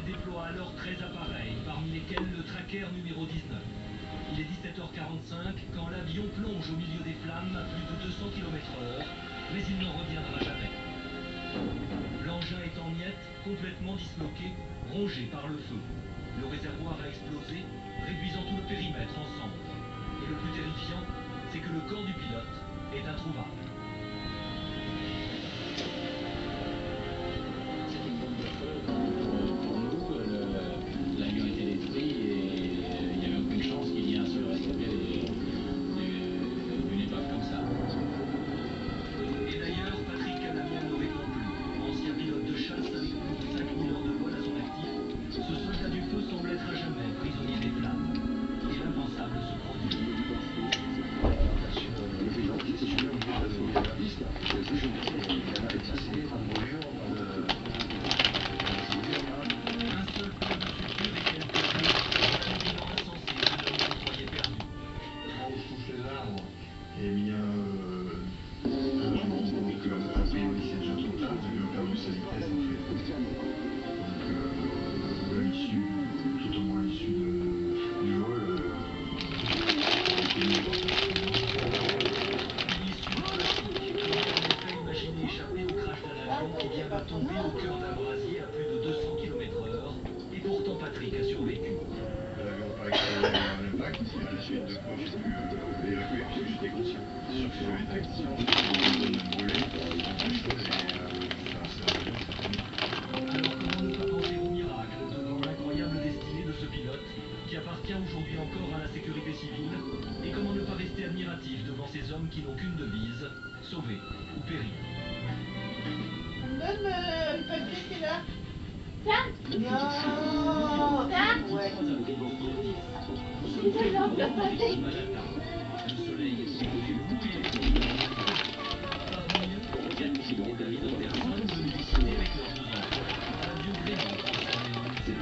Elle déploie alors 13 appareils, parmi lesquels le tracker numéro 19. Il est 17h45 quand l'avion plonge au milieu des flammes à plus de 200 km/h, mais il n'en reviendra jamais. L'engin est en miettes, complètement disloqué, rongé par le feu. Le réservoir a explosé, réduisant tout le périmètre en cendres. Et le plus terrifiant, c'est que le corps du pilote est introuvable. C'est une bombe de feu pour nous. L'avion était détruit et il n'y avait aucune chance qu'il y ait un seul rescapé d'une épave comme ça. Et d'ailleurs, Patrick Calamiel ne répond plus. Ancien pilote de chasse avec plus de 5000 heures de vol à son actif, ce soldat du feu semble être à jamais prisonnier des flammes. Et l'impensable se produit. Un seul plan de suture et quelques jours, un bilan insensé de l'homme qu'on croyait perdu. On touche les arbres, et bien un jour, donc a priori ces gens sont là, l'avion a perdu sa vitesse en fait. Donc l'issue, tout au moins l'issue du vol, est connue par Une issue dramatique qui aurait en effet imaginé échapper au crash d'un avion qui vient de tomber au cœur d'un brasier à plus de 200 km/h. Et pourtant Patrick a survécu. l'avion n'a pas explosé à l'impact, et à la suite de quoi j'ai pu évacuer puisque j'étais conscient. Sûr que si j'avais été inconscient, j'aurais eu une zone brûlée, très chaude, et l'avion s'est tombé. Alors comment ne pas penser au miracle devant l'incroyable destinée de ce pilote qui appartient aujourd'hui encore à la sécurité civile? Et comment ne pas rester admiratif devant ces hommes qui n'ont qu'une devise, sauver ou périr? On me donne le papier qui est là? Ça? Non. Ça? Ouais. Nous sommes tous les papier à la table. Le soleil est au rendez-vous et les convives. Parmi eux, Cathy et David Anderson venus visiter avec leurs deux enfants un vieux gréement transformé en lycée.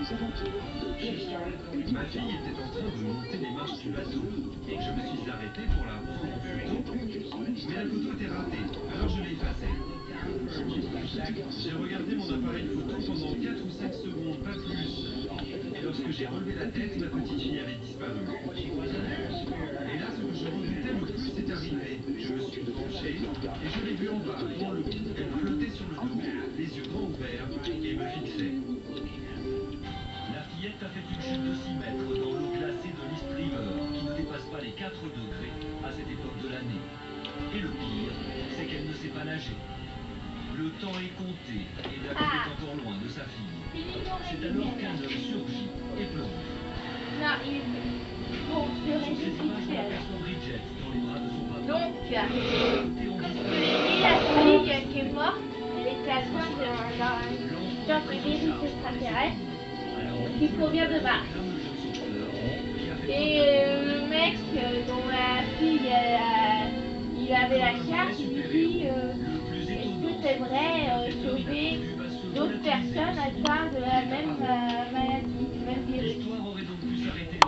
Ma fille était en train de monter les marches du bateau et je me suis arrêté pour la prendre en photo. Mais la photo était ratée, alors je l'ai effacée. J'ai regardé mon appareil photo pendant 4 ou 5 secondes, pas plus. Et lorsque j'ai relevé la tête, ma petite fille avait disparu. Et là, ce que je redoutais le plus est arrivé. Je me suis penché et je l'ai vue en bas, dans l'eau. Elle flottait sur le dos, les yeux grands ouverts, et me fixait. La fillette a fait une chute de 6 mètres dans l'eau glacée de l'East River, qui ne dépasse pas les 4 degrés à cette époque de l'année. Et le pire, c'est qu'elle ne sait pas nager. Le temps est compté et David est encore loin de sa fille. C'est alors qu'un homme surgit et plonge. Non, il... Bon, je Sur ces images, on réfléchis. aperçoit Bridget dans les bras de son papa. Donc, Côté en comme je disparu. l'ai dit, la fille qui est morte, elle était atteinte d'un genre de virus extraterrestre qui provient de Mars. Et le mec dont la fille, il avait la carte, il lui dit est-ce que t'aimerais sauver d'autres personnes atteintes de la même maladie, du même virus? L'histoire aurait donc pu s'arrêter là.